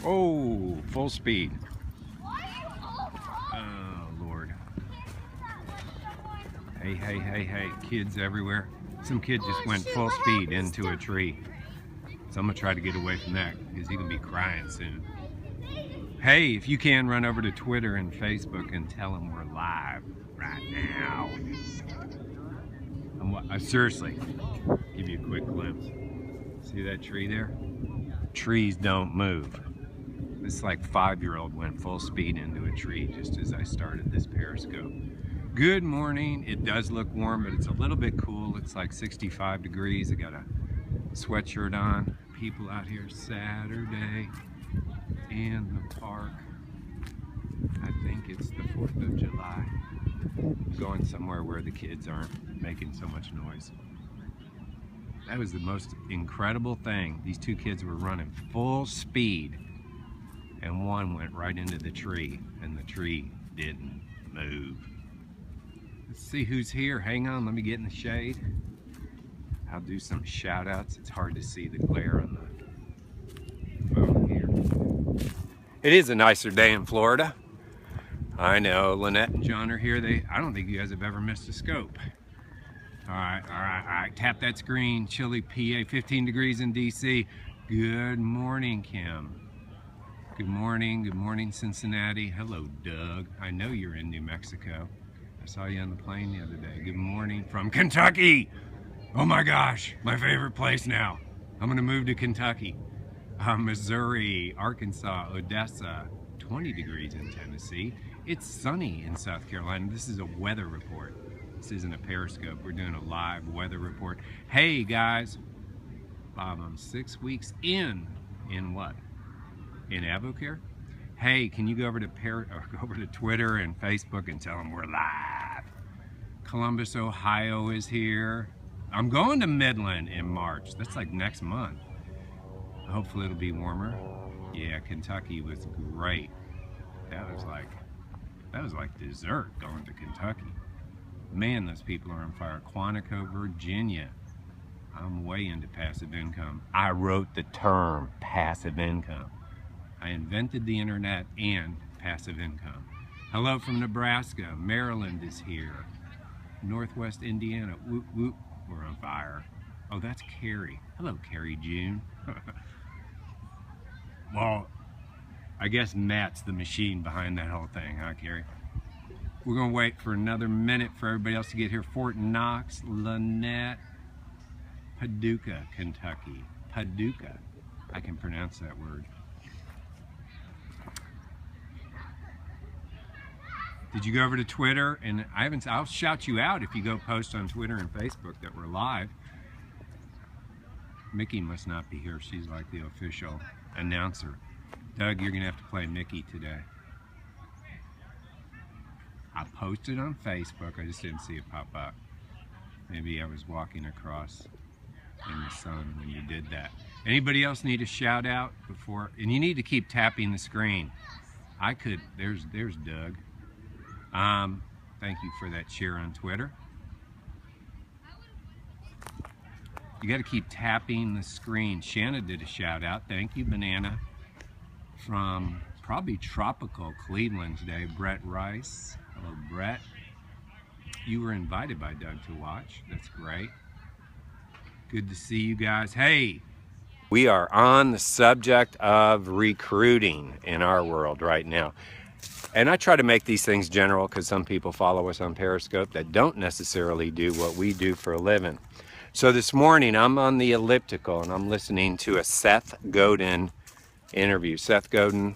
Oh, full speed. Oh, Lord. Hey, kids everywhere. Some kid just went full speed into a tree. So I'm gonna try to get away from that because he's gonna be crying soon. Hey, if you can, run over to Twitter and Facebook and tell them we're live right now. Seriously, give you a quick glimpse. See that tree there? Trees don't move. This like 5-year-old went full speed into a tree just as I started this Periscope. Good morning. It does look warm, but it's a little bit cool. It's like 65 degrees. I got a sweatshirt on. People out here Saturday in the park. I think it's the 4th of July. I'm going somewhere where the kids aren't making so much noise. That was the most incredible thing. These two kids were running full speed and one went right into the tree and the tree didn't move. Let's see who's here. Hang on, let me get in the shade. I'll do some shout outs. It's hard to see the glare on the phone here. It is a nicer day in Florida. I know, Lynette and John are here. I don't think you guys have ever missed a scope. All right. Tap that screen. Chilly, PA, 15 degrees in DC. Good morning, Kim. Good morning, Cincinnati. Hello, Doug. I know you're in New Mexico. I saw you on the plane the other day. Good morning from Kentucky. Oh my gosh, my favorite place now. I'm gonna move to Kentucky. Missouri, Arkansas, Odessa, 20 degrees in Tennessee. It's sunny in South Carolina. This is a weather report. This isn't a Periscope. We're doing a live weather report. Hey guys, Bob, I'm 6 weeks in what? In AvoCare? Hey, can you go over to go over to Twitter and Facebook and tell them we're live? Columbus, Ohio is here. I'm going to Midland in March. That's like next month. Hopefully it'll be warmer. Yeah, Kentucky was great. That was like dessert going to Kentucky. Man, those people are on fire. Quantico, Virginia. I'm way into passive income. I wrote the term passive income. I invented the internet and passive income. Hello from Nebraska. Maryland is here. Northwest Indiana. Whoop, whoop. We're on fire. Oh, that's Carrie. Hello, Carrie June. Well, I guess Matt's the machine behind that whole thing, huh, Carrie? We're going to wait for another minute for everybody else to get here. Fort Knox, Lynette, Paducah, Kentucky. Paducah. I can pronounce that word. Did you go over to Twitter? And I'll shout you out if you go post on Twitter and Facebook that we're live. Mickey must not be here. She's like the official announcer. Doug, you're gonna have to play Mickey today. I posted on Facebook. I just didn't see it pop up. Maybe I was walking across in the sun when you did that. Anybody else need a shout out before? And you need to keep tapping the screen. There's Doug. Thank you for that share on Twitter. You got to keep tapping the screen. Shanna did a shout out. Thank you, Banana. From probably tropical Cleveland today, Brett Rice. Hello, Brett. You were invited by Doug to watch. That's great. Good to see you guys. Hey, we are on the subject of recruiting in our world right now. And I try to make these things general because some people follow us on Periscope that don't necessarily do what we do for a living. So this morning I'm on the elliptical and I'm listening to a Seth Godin interview. Seth Godin,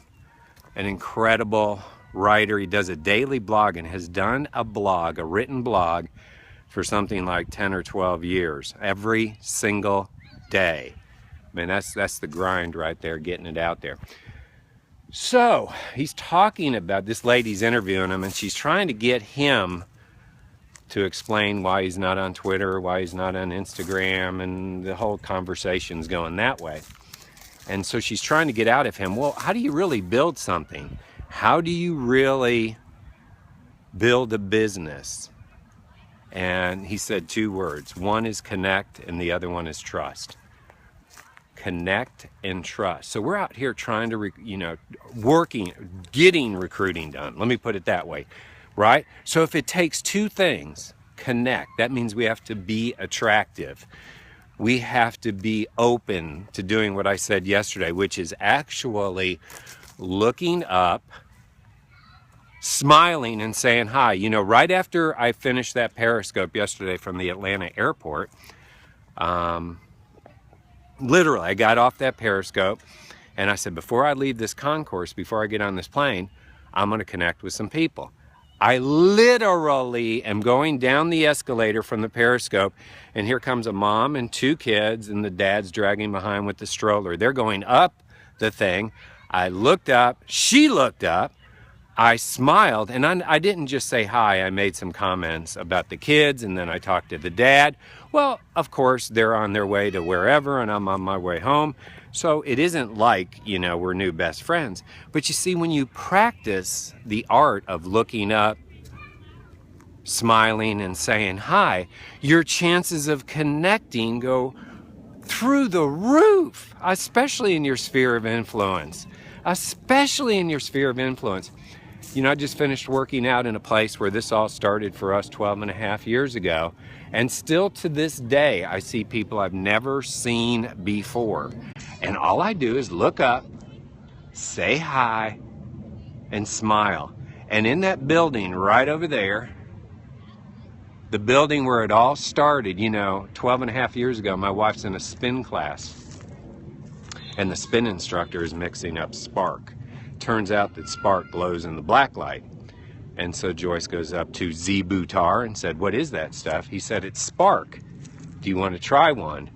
an incredible writer. He does a daily blog and has done a written blog for something like 10 or 12 years, every single day. I mean, that's the grind right there, getting it out there. So he's talking about, this lady's interviewing him and she's trying to get him to explain why he's not on Twitter, why he's not on Instagram, and the whole conversation's going that way. And so she's trying to get out of him, well, how do you really build something? How do you really build a business? And he said two words. One is connect and the other one is trust. connect and trust. So we're out here trying to, getting recruiting done. Let me put it that way, right? So if it takes two things, connect, that means we have to be attractive. We have to be open to doing what I said yesterday, which is actually looking up, smiling and saying hi. Right after I finished that Periscope yesterday from the Atlanta airport, literally, I got off that Periscope and I said, before I leave this concourse, before I get on this plane, I'm going to connect with some people. I literally am going down the escalator from the Periscope, and here comes a mom and two kids, and the dad's dragging behind with the stroller. They're going up the thing. I looked up. She looked up. I smiled, and I didn't just say hi. I made some comments about the kids, and then I talked to the dad. Well, of course, they're on their way to wherever, and I'm on my way home. So it isn't like, we're new best friends. But you see, when you practice the art of looking up, smiling, and saying hi, your chances of connecting go through the roof, especially in your sphere of influence. Especially in your sphere of influence. I just finished working out in a place where this all started for us 12 and a half years ago. And still to this day, I see people I've never seen before. And all I do is look up, say hi, and smile. And in that building right over there, the building where it all started, 12 and a half years ago, my wife's in a spin class. And the spin instructor is mixing up spark. Turns out that spark glows in the black light. And so Joyce goes up to Z Buttar and said, what is that stuff? He said, it's spark. Do you want to try one?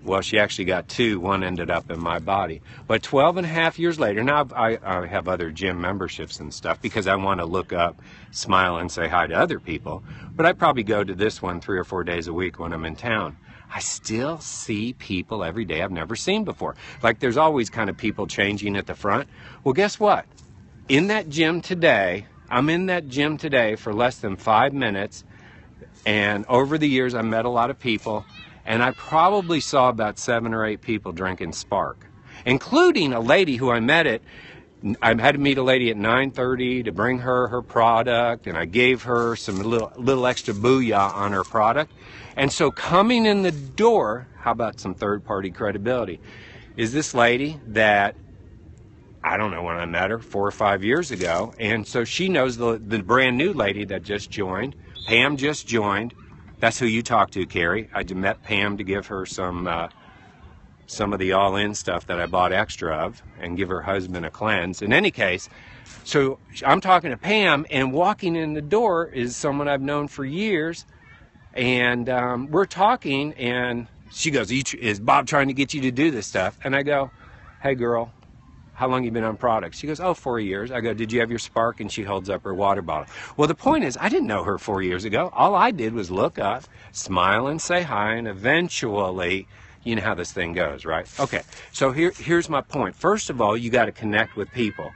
Well, she actually got two. One ended up in my body. But 12 and a half years later, now I have other gym memberships and stuff because I want to look up, smile, and say hi to other people. But I probably go to this one 3 or 4 days a week when I'm in town. I still see people every day I've never seen before. Like there's always kind of people changing at the front. Well, guess what? In that gym today, I'm in that gym today for less than 5 minutes. And over the years, I met a lot of people. And I probably saw about 7 or 8 people drinking Spark, including a lady who I met I had to meet a lady at 9:30 to bring her product, and I gave her some little extra booyah on her product. And so coming in the door, how about some third-party credibility, is this lady that I don't know when I met her, 4 or 5 years ago. And so she knows the brand new lady that just joined. Pam just joined. That's who you talk to, Carrie. I met Pam to give her some of the all-in stuff that I bought extra of and give her husband a cleanse. In any case, so I'm talking to Pam, and walking in the door is someone I've known for years. And we're talking, and she goes, is Bob trying to get you to do this stuff? And I go, hey, girl, how long you been on products? She goes, 4 years. I go, did you have your Spark? And she holds up her water bottle. Well, the point is, I didn't know her 4 years ago. All I did was look up, smile, and say hi, and eventually, you know how this thing goes, right? Okay, so here's my point. First of all, you got to connect with people.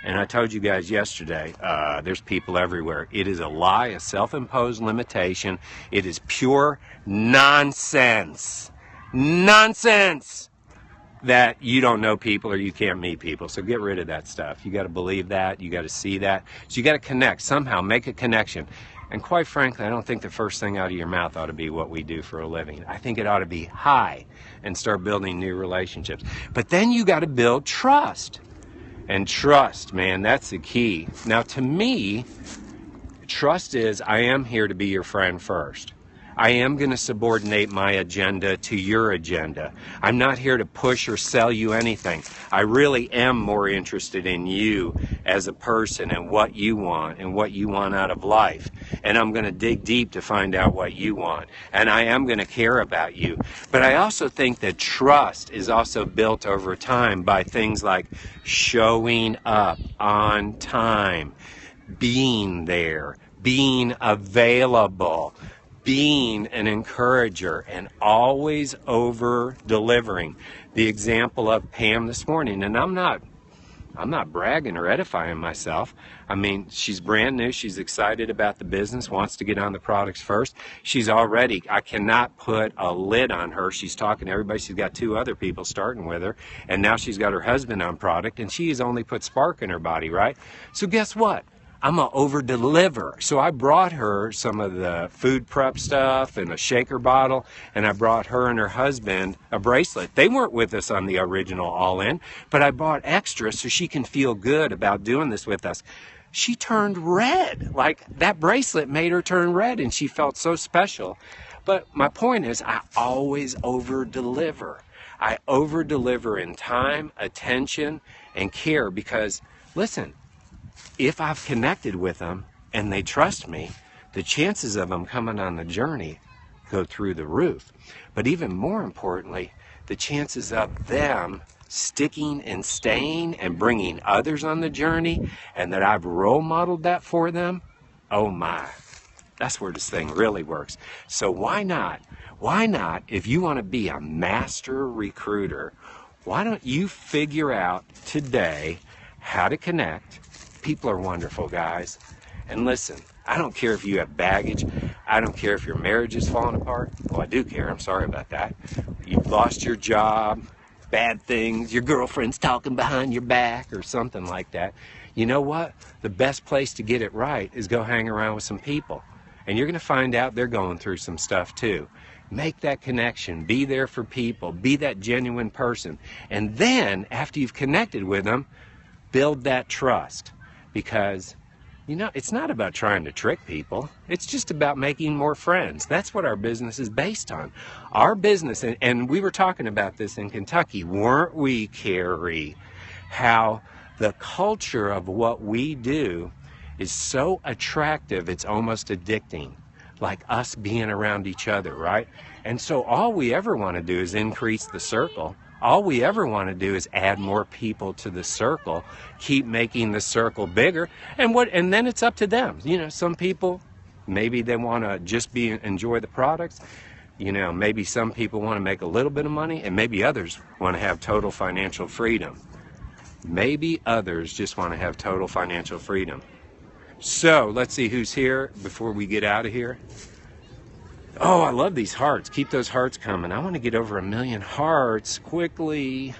And I told you guys yesterday, there's people everywhere. It is a lie, a self-imposed limitation. It is pure nonsense. Nonsense! That you don't know people or you can't meet people. So get rid of that stuff. You got to believe that. You got to see that. So you got to connect. Somehow make a connection. And quite frankly, I don't think the first thing out of your mouth ought to be what we do for a living. I think it ought to be hi and start building new relationships. But then you got to build trust. And trust, man, that's the key. Now, to me, trust is I am here to be your friend first. I am going to subordinate my agenda to your agenda. I'm not here to push or sell you anything. I really am more interested in you as a person and what you want out of life. And I'm going to dig deep to find out what you want. And I am going to care about you. But I also think that trust is also built over time by things like showing up on time, being there, being available, being an encourager, and always over delivering. The example of Pam this morning, and I'm not I'm not bragging or edifying myself. I mean, she's brand new. She's excited about the business, wants to get on the products first. She's already, I cannot put a lid on her. She's talking to everybody. She's got 2 other people starting with her. And now she's got her husband on product, and she's only put spark in her body, right? So guess what? I'm going to over deliver. So I brought her some of the food prep stuff and a shaker bottle, and I brought her and her husband a bracelet. They weren't with us on the original All In, but I bought extra so she can feel good about doing this with us. She turned red. Like, that bracelet made her turn red, and she felt so special. But my point is, I always over deliver. I over deliver in time, attention, and care because, listen, if I've connected with them and they trust me, the chances of them coming on the journey go through the roof. But even more importantly, the chances of them sticking and staying and bringing others on the journey, and that I've role modeled that for them, oh my, that's where this thing really works. So why not, if you want to be a master recruiter, why don't you figure out today how to connect? People are wonderful, guys. And listen, I don't care if you have baggage. I don't care if your marriage is falling apart. Well, I do care. I'm sorry about that. You've lost your job, bad things, your girlfriend's talking behind your back or something like that. You know what? The best place to get it right is go hang around with some people. And you're going to find out they're going through some stuff too. Make that connection. Be there for people. Be that genuine person. And then, after you've connected with them, build that trust. Because, you know, it's not about trying to trick people. It's just about making more friends. That's what our business is based on. Our business, and we were talking about this in Kentucky, weren't we, Carrie? How the culture of what we do is so attractive, it's almost addicting. Like us being around each other, right? And so all we ever want to do is increase the circle. All we ever want to do is add more people to the circle, keep making the circle bigger, and then it's up to them. You know, some people, maybe they want to just enjoy the products. You know, maybe some people want to make a little bit of money, and maybe others want to have total financial freedom. Maybe others just want to have total financial freedom. So let's see who's here before we get out of here. Oh, I love these hearts. Keep those hearts coming. I want to get over 1 million hearts quickly.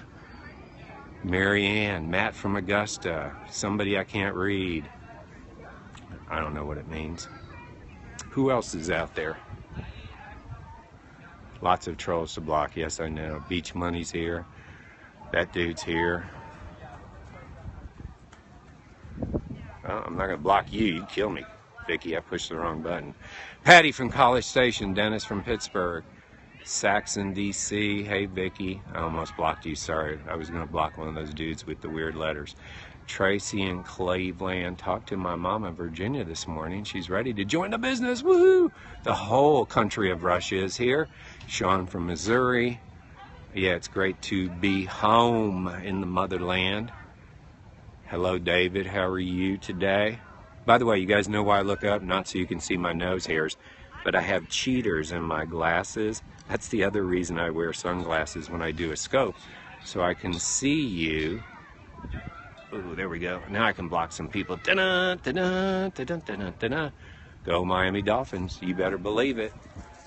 Marianne, Matt from Augusta, somebody I can't read. I don't know what it means. Who else is out there? Lots of trolls to block. Yes, I know. Beach Money's here. That dude's here. Well, I'm not going to block you. You'd kill me, Vicky. I pushed the wrong button. Patty from College Station. Dennis from Pittsburgh. Saxon, D.C. Hey, Vicky. I almost blocked you. Sorry. I was going to block one of those dudes with the weird letters. Tracy in Cleveland. Talked to my mom in Virginia this morning. She's ready to join the business. Woohoo! The whole country of Russia is here. Sean from Missouri. Yeah, it's great to be home in the motherland. Hello, David. How are you today? By the way, you guys know why I look up? Not so you can see my nose hairs, but I have cheaters in my glasses. That's the other reason I wear sunglasses when I do a scope, so I can see you. Ooh, there we go. Now I can block some people. Da-da, da-da, da-da, da-da, da-da. Go Miami Dolphins. You better believe it.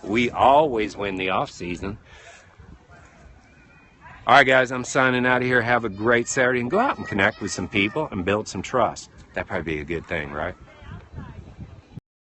We always win the off season. All right, guys, I'm signing out of here. Have a great Saturday and go out and connect with some people and build some trust. That'd probably be a good thing, right?